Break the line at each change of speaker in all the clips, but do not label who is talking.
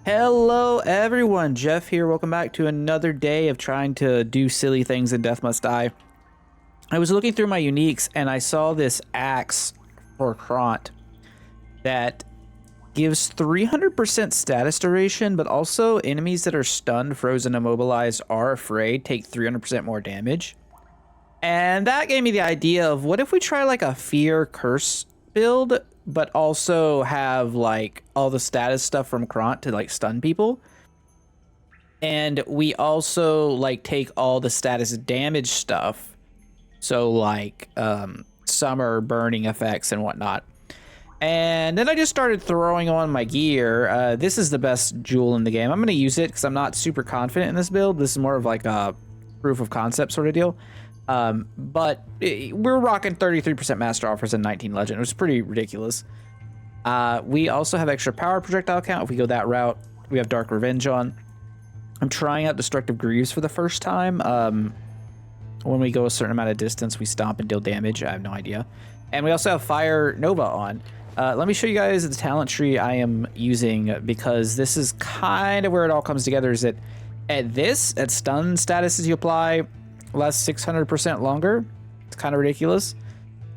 Hello everyone, Jeff here. Welcome back to another day of trying to do silly things in Death Must Die. I was looking through my uniques and I saw this axe for Kront that gives 300% status duration, but also enemies that are stunned, frozen, immobilized, are afraid take 300% more damage. And that gave me the idea of what if we try like a fear curse build, but also have like all the status stuff from Kront to like stun people. And we also like take all the status damage stuff. So like summer burning effects and whatnot. And then I just started throwing on my gear. This is the best jewel in the game. I'm going to use it because I'm not super confident in this build. This is more of like a proof of concept sort of deal. But we're rocking 33% master offers and 19 legend. It was pretty ridiculous. We also have extra power projectile count. If we go that route, we have dark revenge on. I'm trying out destructive greaves for the first time. When we go a certain amount of distance, we stomp and deal damage. I have no idea. And we also have fire nova on. Let me show you guys the talent tree I am using, because this is kind of where it all comes together. Is that at stun statuses you apply lasts 600% longer. It's kind of ridiculous.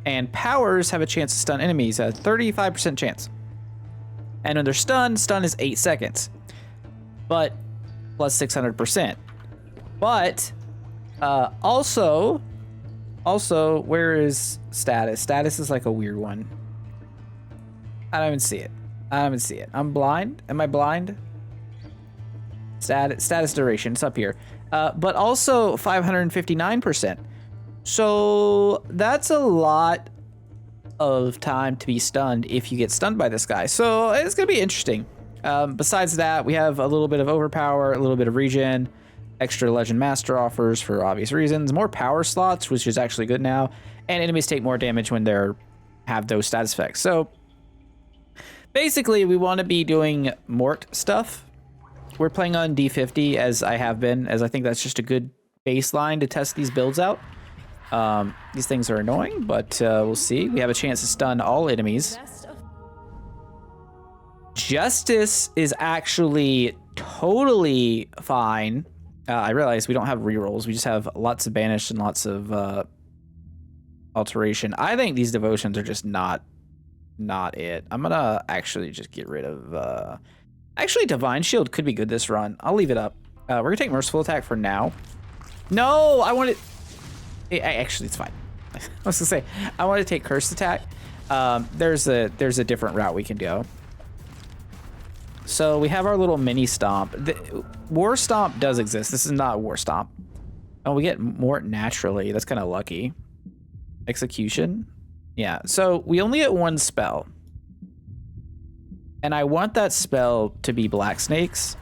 And powers have a chance to stun enemies, a 35% chance. And when they're stunned, stun is 8 seconds. But plus 600%. But also, where is status? Status is like a weird one. I don't even see it. I'm blind. Am I blind? Status duration. It's up here. But also 559%. So that's a lot of time to be stunned if you get stunned by this guy. So it's going to be interesting. Besides that, we have a little bit of overpower, a little bit of regen, extra legend master offers for obvious reasons, more power slots, which is actually good now, and enemies take more damage when they have those status effects. So basically, we want to be doing Mort stuff. We're playing on D50 as I have been, as I think that's just a good baseline to test these builds out. These things are annoying, but we'll see. We have a chance to stun all enemies. Justice is actually totally fine. I realize we don't have rerolls. We just have lots of banish and lots of alteration. I think these devotions are just not it. I'm gonna actually just get rid of actually divine shield could be good this run. I'll leave it up. We're gonna take merciful attack for now. No, I want it. Actually, it's fine. I was gonna say I want to take cursed attack. There's a different route we can go. So we have our little mini stomp. War stomp does exist. This is not war stomp. Oh, we get more naturally. That's kind of lucky. Execution. Yeah. So we only get one spell. And I want that spell to be black snakes.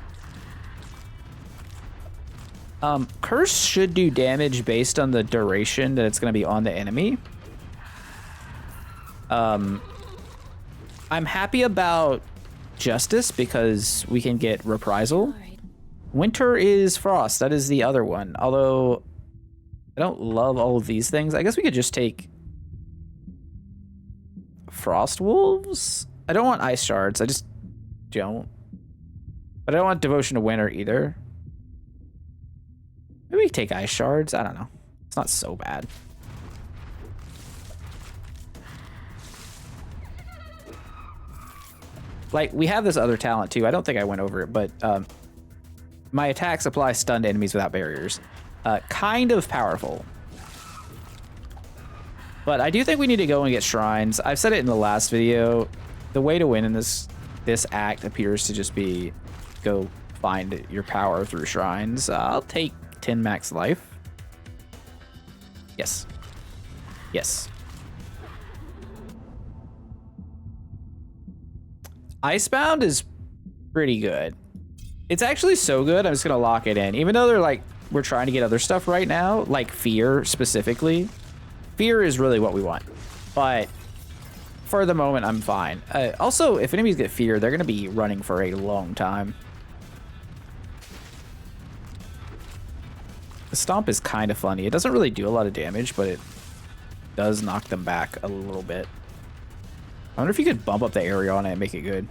Curse should do damage based on the duration that it's going to be on the enemy. I'm happy about Justice because we can get reprisal. Winter is frost. That is the other one. Although I don't love all of these things. I guess we could just take frost wolves. I don't want ice shards. I just don't. But I don't want devotion to winter either. Maybe we take ice shards. I don't know. It's not so bad. Like, we have this other talent too. I don't think I went over it, but my attacks apply stun to enemies without barriers. Kind of powerful. But I do think we need to go and get shrines. I've said it in the last video. The way to win in this act appears to just be go find your power through shrines. I'll take 10 max life. Yes. Yes. Icebound is pretty good. It's actually so good, I'm just gonna lock it in. Even though we're trying to get other stuff right now, like fear specifically. Fear is really what we want. But for the moment, I'm fine. Also, if enemies get fear, they're gonna be running for a long time. The stomp is kind of funny. It doesn't really do a lot of damage, but it does knock them back a little bit. I wonder if you could bump up the area on it and make it good.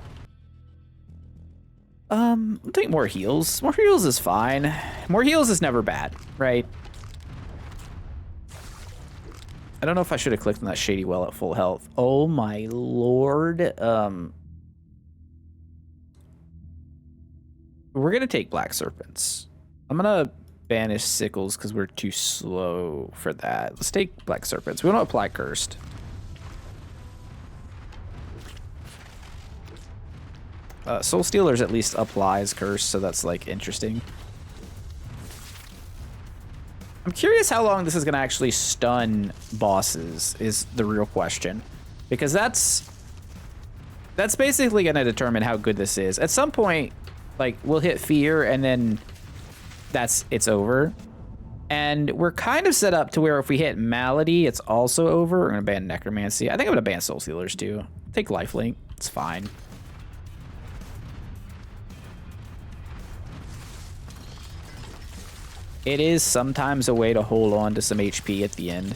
I'll take more heals. More heals is fine. More heals is never bad, right? I don't know if I should have clicked on that shady well at full health. Oh my lord. We're gonna take black serpents. I'm gonna banish sickles because we're too slow for that. Let's take black serpents. We want to apply cursed. Soul Stealers at least applies curse, so that's like interesting. I'm curious how long this is gonna actually stun bosses is the real question, because that's basically gonna determine how good this is. At some point, like we'll hit fear and then it's over. And we're kind of set up to where if we hit malady, it's also over. We're gonna ban necromancy. I think I'm gonna ban soul stealers too. Take lifelink. It's fine. It is sometimes a way to hold on to some HP at the end,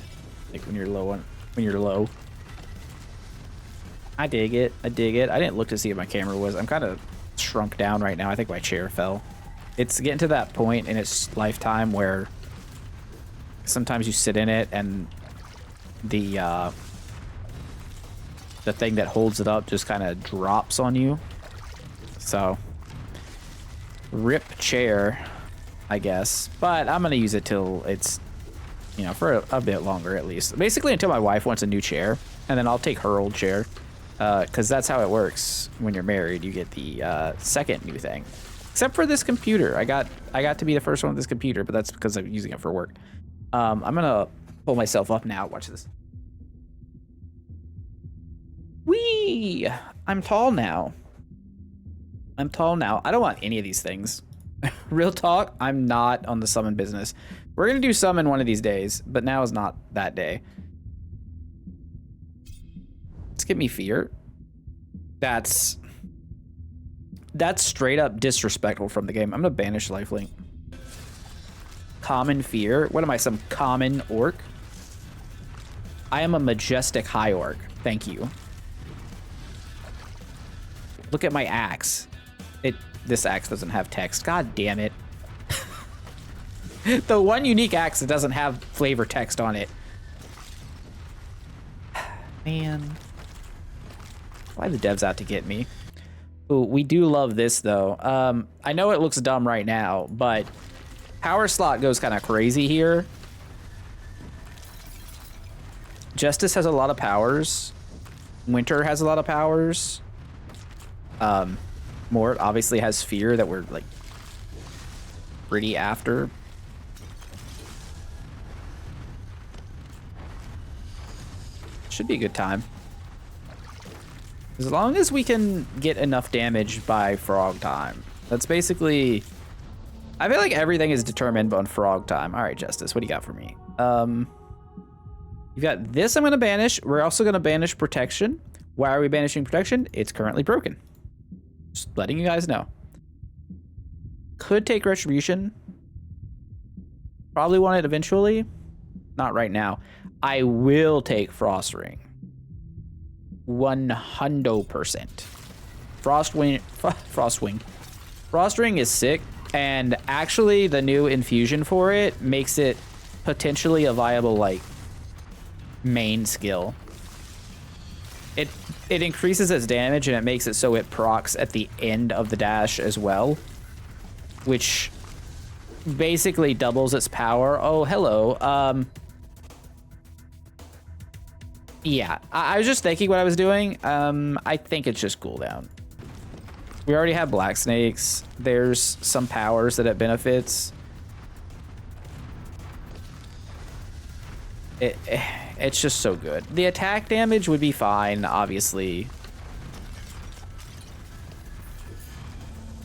like when you're low. I dig it. I dig it. I didn't look to see if my camera was. I'm kind of shrunk down right now. I think my chair fell. It's getting to that point in its lifetime where sometimes you sit in it and the thing that holds it up just kind of drops on you. So, rip chair, I guess. But I'm going to use it till it's, you know, for a bit longer at least. Basically until my wife wants a new chair, and then I'll take her old chair. Because that's how it works when you're married. You get the second new thing. Except for this computer. I got to be the first one with this computer, but that's because I'm using it for work. I'm going to pull myself up now. Watch this. Whee! I'm tall now. I don't want any of these things. Real talk, I'm not on the summon business. We're going to do summon one of these days, but now is not that day. Let's get me fear. That's straight up disrespectful from the game. I'm going to banish lifelink. Common fear. What am I, some common orc? I am a majestic high orc. Thank you. Look at my axe. This axe doesn't have text. God damn it. The one unique axe that doesn't have flavor text on it. Man. Why are the devs out to get me? Ooh, we do love this though. I know it looks dumb right now, but power slot goes kind of crazy here. Justice has a lot of powers. Winter has a lot of powers. Mort obviously has fear that we're like pretty after. Should be a good time. As long as we can get enough damage by frog time. That's basically... I feel like everything is determined on frog time. All right, Justice, what do you got for me? You've got this I'm going to banish. We're also going to banish protection. Why are we banishing protection? It's currently broken. Just letting you guys know. Could take retribution. Probably want it eventually. Not right now. I will take frost ring. 100%. Frost ring is sick, and actually the new infusion for it makes it potentially a viable like main skill. It increases its damage and it makes it so it procs at the end of the dash as well, which basically doubles its power. Oh, hello. Yeah, I was just thinking what I was doing. I think it's just cooldown. We already have black snakes. There's some powers that it benefits. It's just so good. The attack damage would be fine, obviously.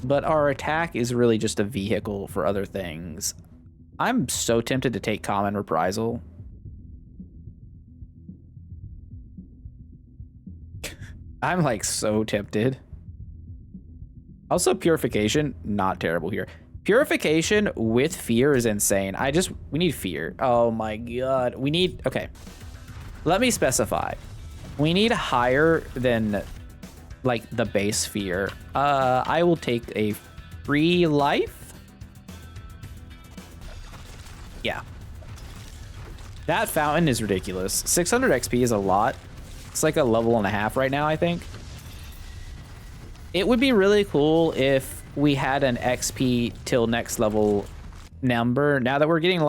But our attack is really just a vehicle for other things. I'm so tempted to take common reprisal. I'm like so tempted. Also, purification, not terrible here. Purification with fear is insane. We need fear. Oh my god. Okay. Let me specify. We need higher than like the base fear. I will take a free life. Yeah. That fountain is ridiculous. 600 XP is a lot. It's like a level and a half right now, I think. It would be really cool if we had an XP till next level number. Now that we're getting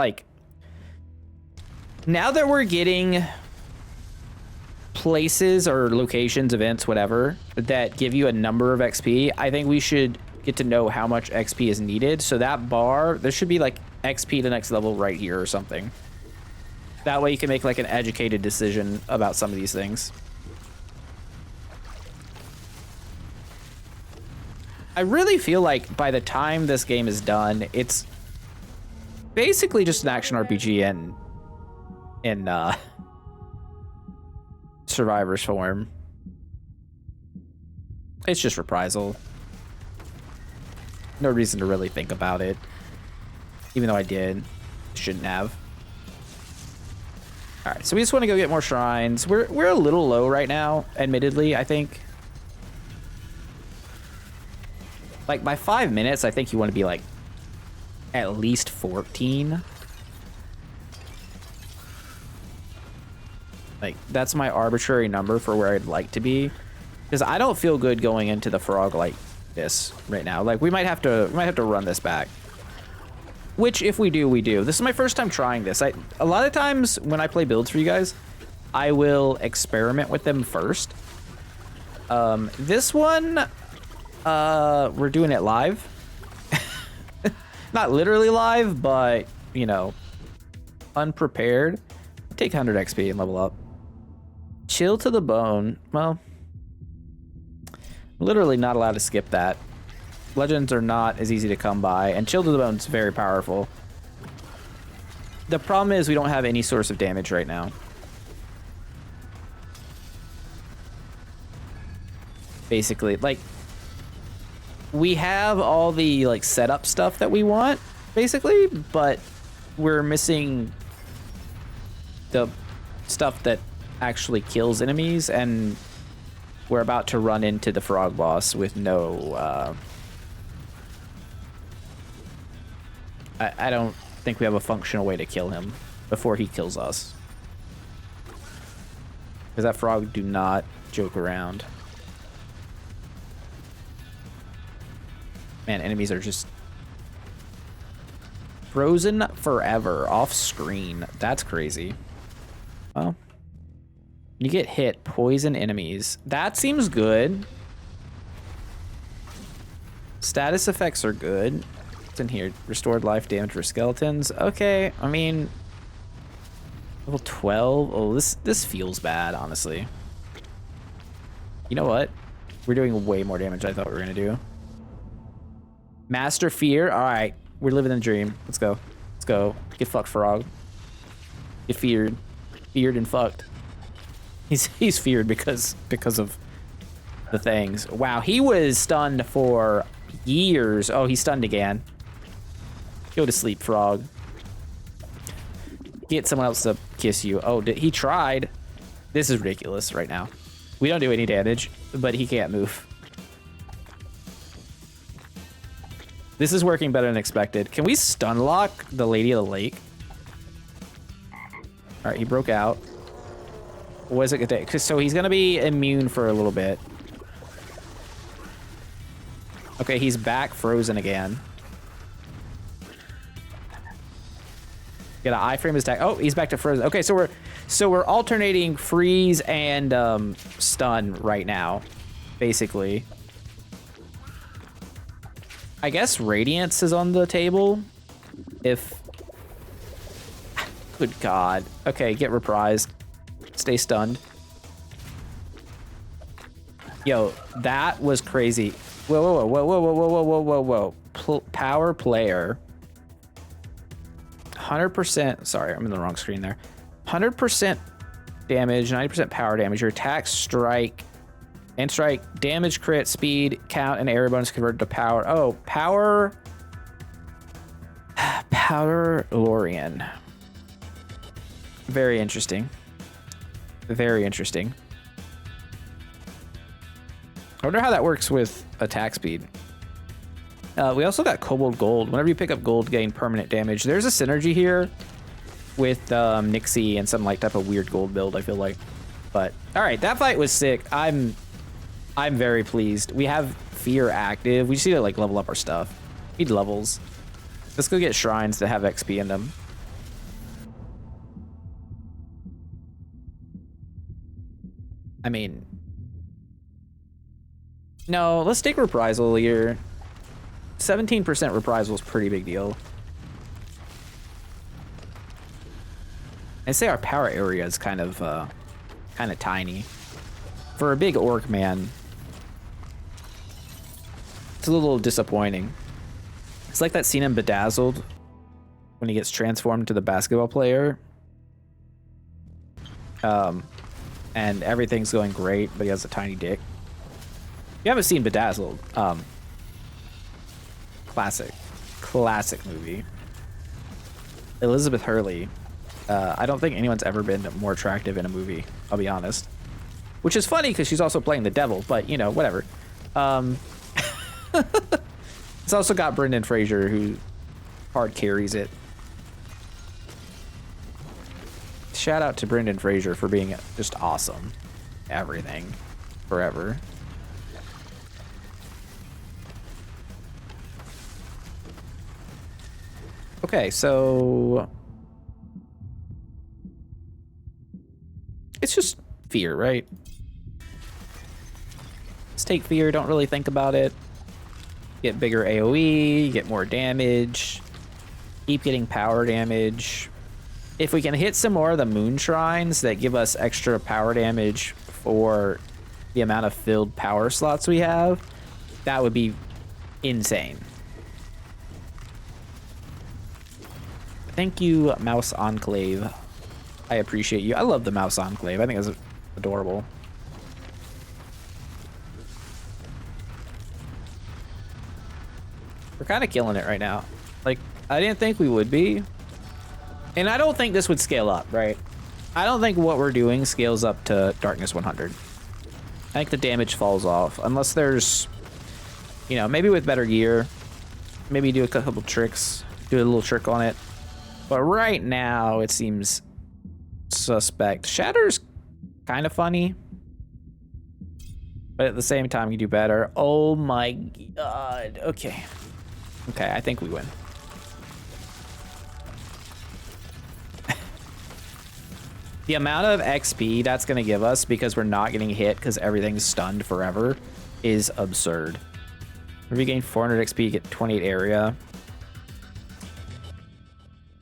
places or locations, events, whatever, that give you a number of XP, I think we should get to know how much XP is needed. So that bar, there should be like XP to next level right here or something. That way you can make like an educated decision about some of these things. I really feel like by the time this game is done, it's basically just an action RPG in Survivor's form. It's just reprisal. No reason to really think about it. Even though I did. Shouldn't have. Alright, so we just want to go get more shrines. We're a little low right now, admittedly, I think. Like, by 5 minutes, I think you want to be, like, at least 14. Like, that's my arbitrary number for where I'd like to be. Because I don't feel good going into the frog like this right now. Like, we might have to run this back. Which, if we do, we do. This is my first time trying this. A lot of times, when I play builds for you guys, I will experiment with them first. This one... we're doing it live. Not literally live, but, you know, unprepared. Take 100 XP and level up. Chill to the bone. Well, literally not allowed to skip that. Legends are not as easy to come by, and chill to the bone is very powerful. The problem is we don't have any source of damage right now. Basically, like... we have all the like setup stuff that we want, basically, but we're missing the stuff that actually kills enemies, and we're about to run into the frog boss with no I don't think we have a functional way to kill him before he kills us, because that frog do not joke around. Man, enemies are just frozen forever off screen. That's crazy. Well, you get hit, poison enemies. That seems good. Status effects are good. What's in here? Restored life damage for skeletons. Okay, I mean, level 12. Oh, this feels bad, honestly. You know what? We're doing way more damage than I thought we were gonna do. Master fear. All right, we're living in a dream. Let's go. Let's go. Get fucked, frog. Get feared. Feared and fucked. He's feared because of the things. Wow, he was stunned for years. Oh, he's stunned again. Go to sleep, frog. Get someone else to kiss you. Oh, he tried. This is ridiculous right now. We don't do any damage, but he can't move. This is working better than expected. Can we stun lock the Lady of the Lake? All right, he broke out. What is it gonna take? So he's gonna be immune for a little bit. Okay, he's back frozen again. Get an iframe attack. Oh, he's back to frozen. Okay, so we're alternating freeze and stun right now, basically. I guess Radiance is on the table. If... Good God. Okay, get reprised. Stay stunned. Yo, that was crazy. Whoa, whoa, whoa, whoa, whoa, whoa, whoa, whoa, whoa, whoa. Power player. 100%. Sorry, I'm in the wrong screen there. 100% damage, 90% power damage. Your attack, strike, and strike, damage, crit, speed, count, and area bonus converted to power. Oh, power. Power Lorian. Very interesting. Very interesting. I wonder how that works with attack speed. We also got Kobold Gold. Whenever you pick up gold, gain permanent damage. There's a synergy here with Nixie and some like type of weird gold build, I feel like. But all right, that fight was sick. I'm very pleased. We have Fear active. We just need to like level up our stuff. Need levels. Let's go get shrines that have XP in them. I mean, no, let's take reprisal here. 17% reprisal is pretty big deal. I'd say our power area is kind of tiny for a big orc man. It's a little disappointing. It's like that scene in Bedazzled when he gets transformed to the basketball player. And everything's going great, but he has a tiny dick. If you haven't seen Bedazzled, classic movie. Elizabeth Hurley. I don't think anyone's ever been more attractive in a movie, I'll be honest. Which is funny because she's also playing the devil, but you know, whatever. It's also got Brendan Fraser who hard carries it. Shout out to Brendan Fraser for being just awesome. Everything. Forever. Okay, so it's just fear, right? Let's take fear, don't really think about it. Get bigger AoE, get more damage, keep getting power damage. If we can hit some more of the moon shrines that give us extra power damage for the amount of filled power slots we have, that would be insane. Thank you, Mouse Enclave. I appreciate you. I love the Mouse Enclave. I think it's adorable. We're kind of killing it right now. Like, I didn't think we would be. And I don't think this would scale up, right? I don't think what we're doing scales up to Darkness 100. I think the damage falls off. Unless there's, you know, maybe with better gear. Maybe do a couple tricks. Do a little trick on it. But right now, it seems suspect. Shatter's kind of funny. But at the same time, you do better. Oh my god. Okay. Okay, I think we win. The amount of XP that's going to give us because we're not getting hit because everything's stunned forever is absurd. If we gain 400 XP, get 28 area.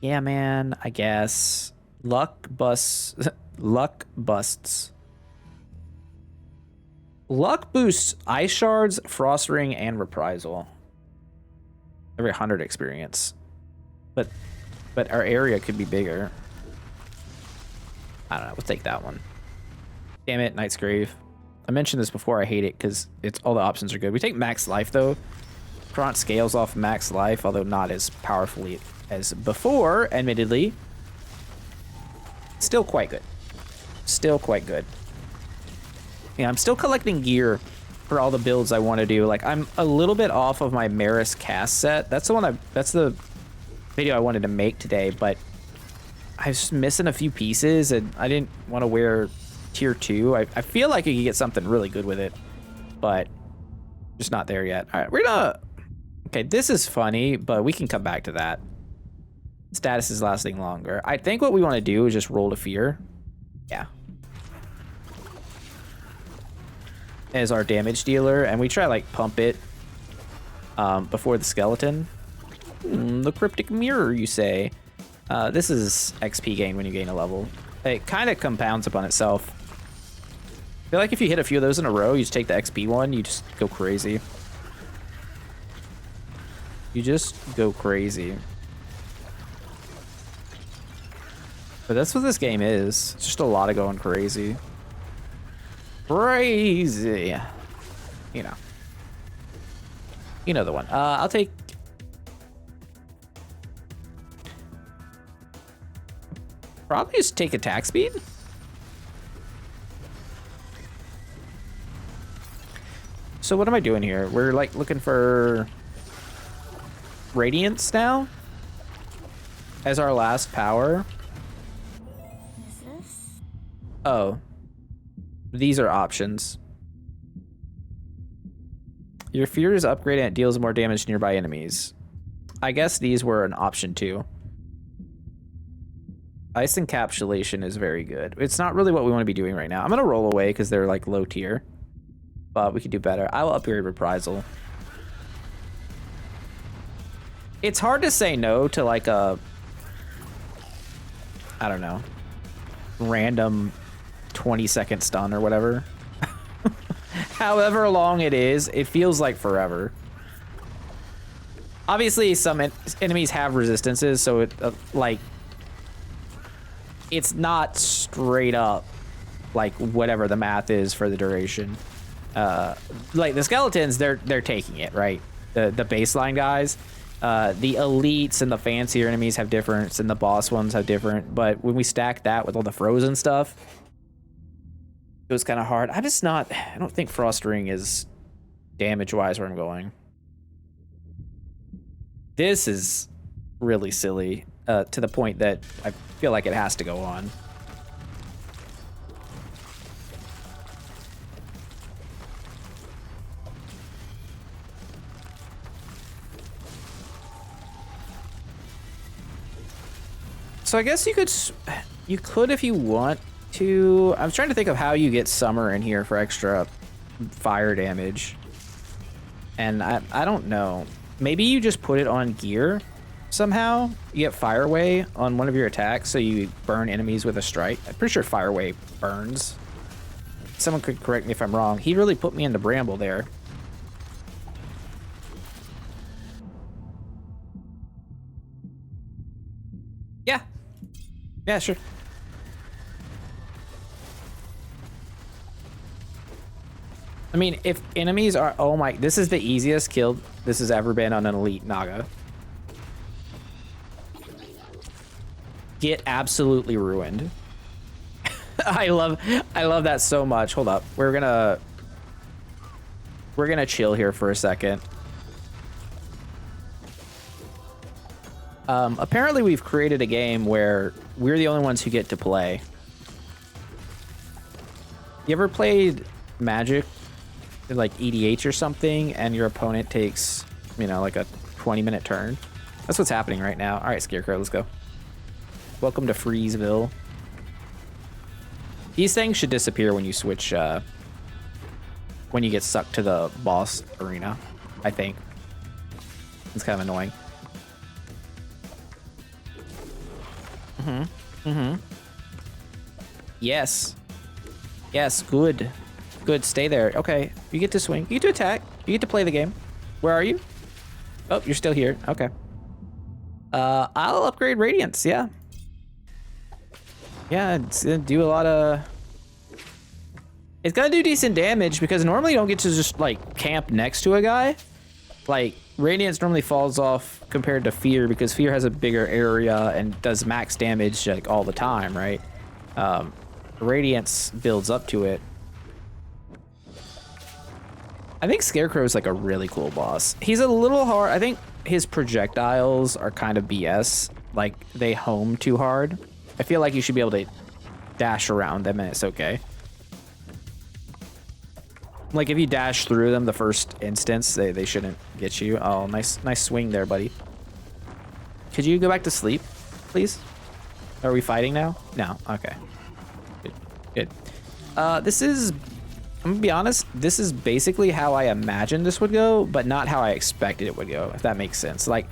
Yeah, man, I guess. Luck busts. Luck busts. Luck boosts Ice Shards, Frost Ring, and Reprisal. Every 100 experience. But our area could be bigger. I don't know, we'll take that one. Damn it, Knight's Grave. I mentioned this before, I hate it because it's all the options are good. We take max life though. Kront scales off max life, although not as powerfully as before, admittedly. Still quite good. Still quite good. Yeah, I'm still collecting gear for all the builds I want to do. Like, I'm a little bit off of my Maris cast set. That's the video I wanted to make today, but I was missing a few pieces and I didn't want to wear tier 2. I feel like I could get something really good with it, but just not there yet. All right, we're gonna... Okay, this is funny, but we can come back to that. Status is lasting longer. I think what we want to do is just roll to fear. Yeah. As our damage dealer, and we try like pump it before the skeleton. The cryptic mirror, you say? This is XP gain when you gain a level. It kind of compounds upon itself. I feel like if you hit a few of those in a row, you just take the XP one, you just go crazy. You just go crazy. But that's what this game is. It's just a lot of going crazy. Crazy. You know. You know the one. I'll take... Probably just take attack speed. So what am I doing here? We're like looking for Radiance now as our last power.
Is this?
Oh, these are options. Your fear is upgraded and it deals more damage to nearby enemies. I guess these were an option too. Ice encapsulation is very good. It's not really what we want to be doing right now. I'm gonna roll away because they're like low tier, but we could do better. I will upgrade reprisal. It's hard to say no to like a, I don't know, random 20-second stun or whatever. However long it is, it feels like forever. Obviously, some enemies have resistances, so it like it's not straight up like whatever the math is for the duration. Like the skeletons, they're taking it, right? The baseline guys. The elites and the fancier enemies have difference, and the boss ones have different. But when we stack that with all the frozen stuff, it was kind of hard. I don't think Frost Ring is damage-wise where I'm going. This is really silly to the point that I feel like it has to go on. So I guess you could if you want to. I'm trying to think of how you get Summer in here for extra fire damage. And I don't know. Maybe you just put it on gear somehow. You get Fireway on one of your attacks so you burn enemies with a strike. I'm pretty sure Fireway burns. Someone could correct me if I'm wrong. He really put me into Bramble there. Yeah. Yeah, sure. I mean, if enemies are... Oh my... This is the easiest kill this has ever been on an elite Naga. Get absolutely ruined. I love that so much. Hold up. We're gonna chill here for a second. Apparently we've created a game where we're the only ones who get to play. You ever played Magic, like EDH or something, and your opponent takes, you know, like a 20-minute turn? That's what's happening right now. All right, Scarecrow, let's go. Welcome to Freezeville. These things should disappear when you switch, when you get sucked to the boss arena, I think. It's kind of annoying. Yes. Yes, good. Good, stay there. Okay, you get to swing. You get to attack. You get to play the game. Where are you? Oh, you're still here. Okay. I'll upgrade Radiance, yeah. Yeah, it's gonna do a lot of... It's gonna do decent damage because normally you don't get to just, like, camp next to a guy. Like, Radiance normally falls off compared to Fear because Fear has a bigger area and does max damage, like, all the time, right? Radiance builds up to it. I think Scarecrow is like a really cool boss. He's a little hard. I think his projectiles are kind of BS. Like, they home too hard. I feel like you should be able to dash around them and it's okay. Like, if you dash through them the first instance, they shouldn't get you. Oh, nice swing there, buddy. Could you go back to sleep, please? Are we fighting now? No. Okay. Good. This is... I'm gonna be honest, this is basically how I imagined this would go, but not how I expected it would go, if that makes sense. Like,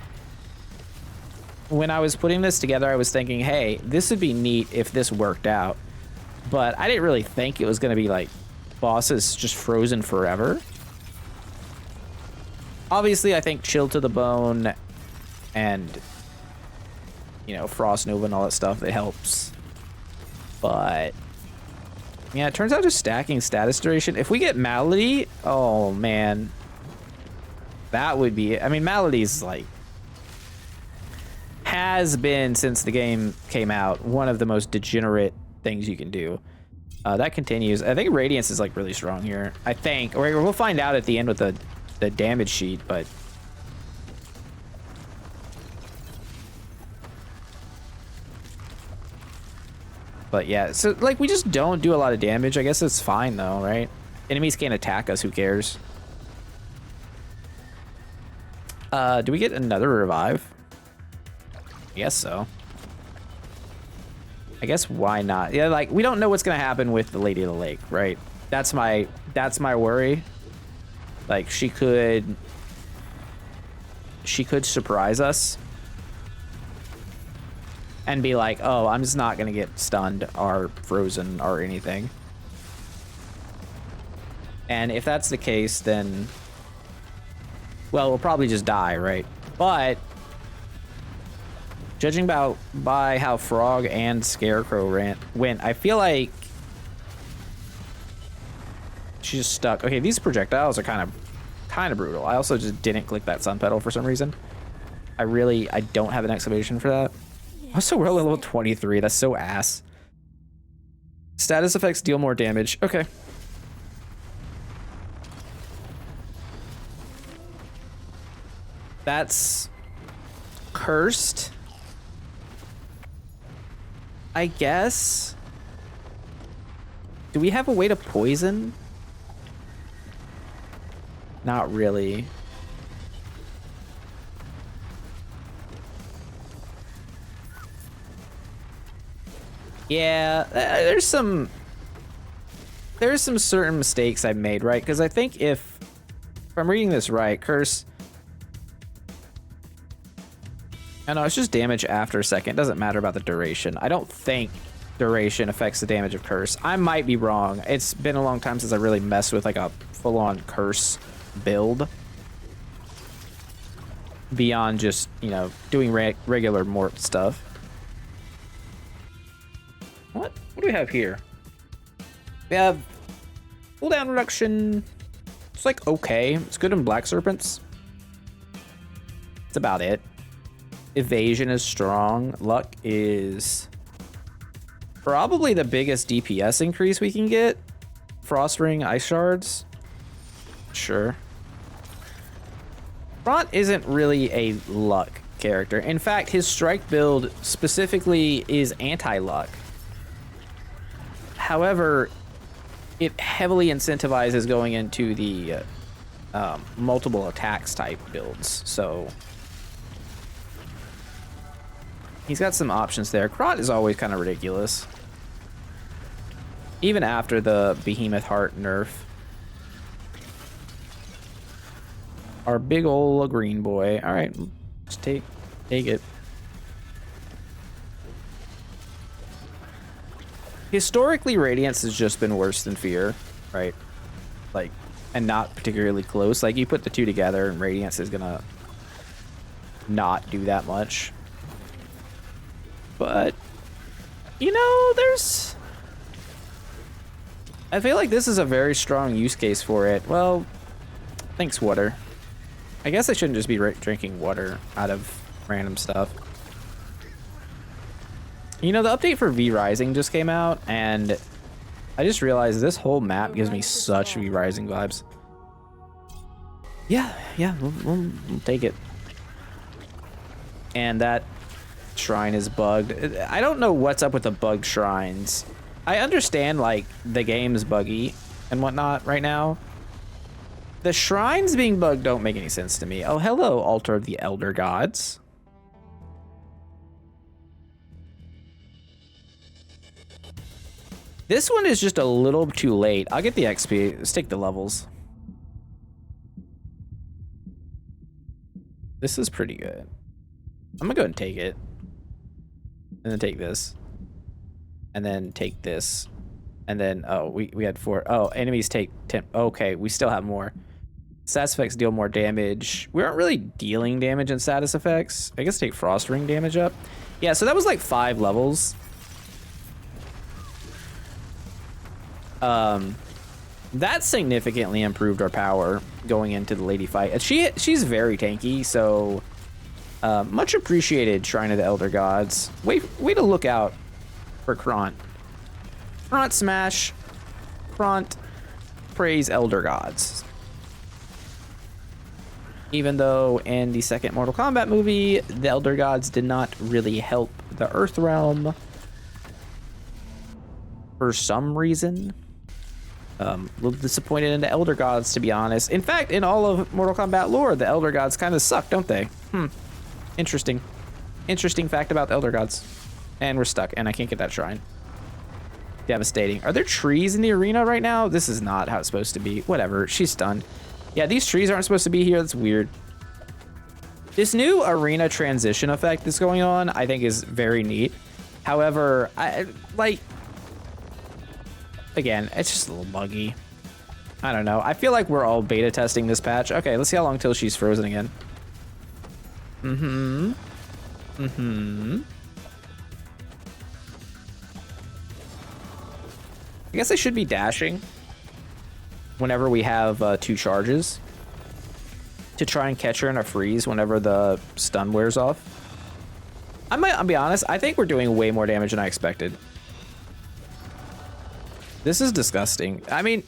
when I was putting this together, I was thinking, hey, this would be neat if this worked out. But I didn't really think it was gonna be like bosses just frozen forever. Obviously, I think Chill to the Bone and, you know, Frost Nova and all that stuff, it helps. But... yeah, it turns out just stacking status duration. If we get Malady, oh man, that would be... I mean, Malady's like... has been, since the game came out, one of the most degenerate things you can do. That continues. I think Radiance is like really strong here. I think. Or we'll find out at the end with the damage sheet, but... But yeah, so like we just don't do a lot of damage. I guess it's fine though, right? Enemies can't attack us, who cares? Do we get another revive? I guess so. I guess why not? Yeah, like we don't know what's gonna happen with the Lady of the Lake, right? That's my worry. Like she could surprise us and be like, oh, I'm just not gonna get stunned or frozen or anything. And if that's the case, then, well, we'll probably just die, right? But judging by how Frog and Scarecrow went, I feel like she's just stuck. Okay, these projectiles are kind of brutal. I also just didn't click that sun pedal for some reason. I don't have an exclamation for that. Also, we're level 23. That's so ass. Status effects deal more damage. Okay. That's cursed, I guess. Do we have a way to poison? Not really. Yeah, there's some certain mistakes I've made, right? Because I think if I'm reading this right, curse. I know it's just damage after a second. It doesn't matter about the duration. I don't think duration affects the damage of curse. I might be wrong. It's been a long time since I really messed with like a full-on curse build. Beyond just, you know, doing regular mort stuff. What do we have here? We have cooldown reduction. It's like okay. It's good in Black Serpents. That's about it. Evasion is strong. Luck is probably the biggest DPS increase we can get. Frost Ring, Ice Shards. Sure. Kront isn't really a luck character. In fact, his strike build specifically is anti-luck. However, it heavily incentivizes going into the multiple attacks type builds. So he's got some options there. Kront is always kind of ridiculous. Even after the Behemoth Heart nerf. Our big ol' green boy. All right, just take it. Historically, Radiance has just been worse than Fear, right? Like, and not particularly close. Like, you put the two together and Radiance is gonna not do that much. But, you know, I feel like this is a very strong use case for it. Well, thanks, water. I guess I shouldn't just be drinking water out of random stuff. You know, the update for V Rising just came out, and I just realized this whole map gives me such V Rising vibes. Yeah, we'll take it. And that shrine is bugged. I don't know what's up with the bugged shrines. I understand, like, the game's buggy and whatnot right now. The shrines being bugged don't make any sense to me. Oh, hello, Altar of the Elder Gods. This one is just a little too late. I'll get the XP. Let's take the levels. This is pretty good. I'm gonna go ahead and take it. And then take this. And then take this. And then, oh, we had 4. Oh, enemies take 10. Okay, we still have more. Status effects deal more damage. We aren't really dealing damage in status effects. I guess take Frost Ring damage up. Yeah, so that was like 5 levels. That significantly improved our power going into the lady fight. And she's very tanky, so much appreciated, Shrine of the Elder Gods. Way to look out for Kront. Kront smash. Kront praise elder gods. Even though in the second Mortal Kombat movie, the elder gods did not really help the Earth realm for some reason. A little disappointed in the elder gods, to be honest. In fact, in all of Mortal Kombat lore, the elder gods kind of suck, don't they? Interesting. Interesting fact about the elder gods. And we're stuck, and I can't get that shrine. Devastating. Are there trees in the arena right now? This is not how it's supposed to be. Whatever, she's stunned. Yeah, these trees aren't supposed to be here. That's weird. This new arena transition effect that's going on, I think, is very neat. However, again, it's just a little buggy. I don't know. I feel like we're all beta testing this patch. Okay, let's see how long till she's frozen again. I guess I should be dashing whenever we have 2 charges to try and catch her in a freeze whenever the stun wears off. I'll be honest, I think we're doing way more damage than I expected. This is disgusting. I mean,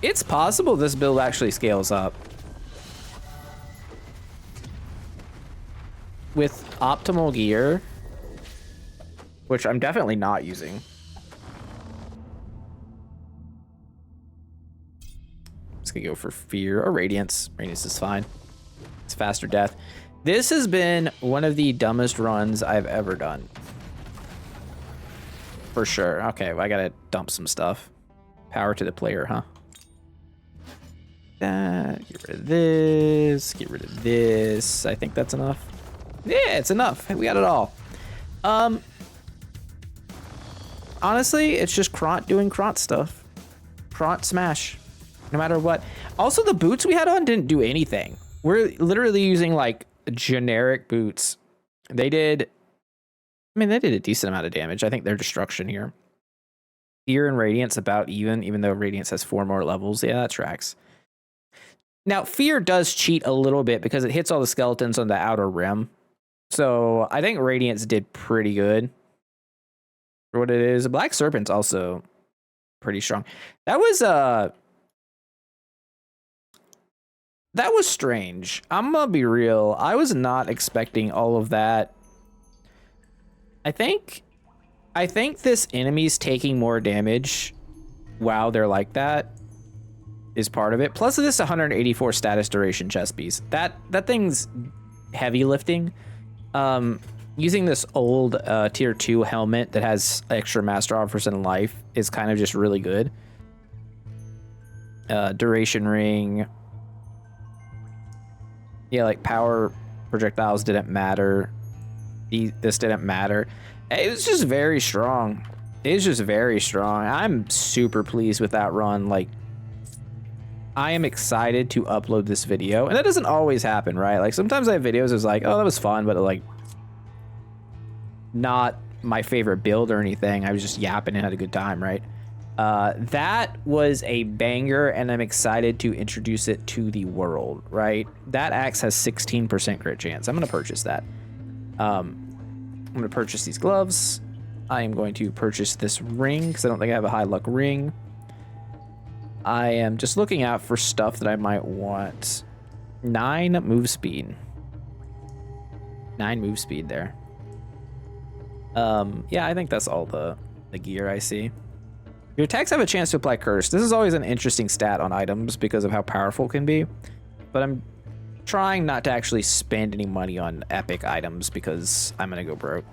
it's possible this build actually scales up. With optimal gear, which I'm definitely not using. Just gonna go for fear or radiance. Radiance is fine. It's faster death. This has been one of the dumbest runs I've ever done. For sure. Okay, well, I gotta dump some stuff. Power to the player, huh? Get rid of this. Get rid of this. I think that's enough. Yeah, it's enough. We got it all. Honestly, it's just Kront doing Kront stuff. Kront smash. No matter what. Also, the boots we had on didn't do anything. We're literally using like generic boots. They did a decent amount of damage. I think their destruction here. Fear and Radiance about even though Radiance has 4 more levels. Yeah, that tracks. Now, Fear does cheat a little bit because it hits all the skeletons on the outer rim. So I think Radiance did pretty good for what it is. The Black Serpent's also pretty strong. That was strange. I'm gonna be real. I was not expecting all of that. I think this enemy's taking more damage while they're like that is part of it. Plus this 184 status duration chest piece. That thing's heavy lifting. Using this old tier 2 helmet that has extra master offers in life is kind of just really good. Duration ring. Yeah, like power projectiles didn't matter. This didn't matter. It was just very strong. It's just very strong. I'm super pleased with that run. Like, I am excited to upload this video, and that doesn't always happen, right? Like sometimes I have videos that's like, oh, that was fun, but like not my favorite build or anything. I was just yapping and had a good time, right? That was a banger, and I'm excited to introduce it to the world, right? That axe has 16% crit chance. I'm gonna purchase that. I'm gonna purchase these gloves. I am going to purchase this ring because I don't think I have a high luck ring. I am just looking out for stuff that I might want. 9 move speed. 9 move speed there. Yeah, I think that's all the gear I see. Your attacks have a chance to apply curse. This is always an interesting stat on items because of how powerful it can be. But I'm trying not to actually spend any money on epic items because I'm gonna go broke.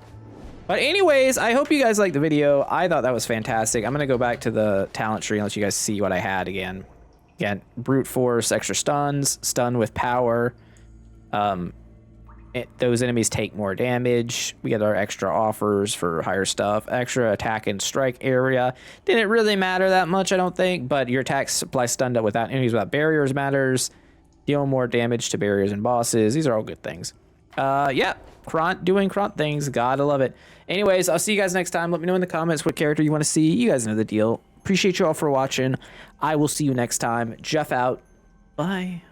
But anyways, I hope you guys liked the video. I thought that was fantastic. I'm gonna go back to the talent tree and let you guys see what I had again. Again, brute force, extra stuns, stun with power. Those enemies take more damage. We get our extra offers for higher stuff. Extra attack and strike area. Didn't really matter that much, I don't think, but your attacks apply stun without enemies without barriers matters. Deal more damage to barriers and bosses. These are all good things. Yeah, Kront doing Kront things. Gotta love it. Anyways, I'll see you guys next time. Let me know in the comments what character you want to see. You guys know the deal. Appreciate you all for watching. I will see you next time. Jeff out. Bye.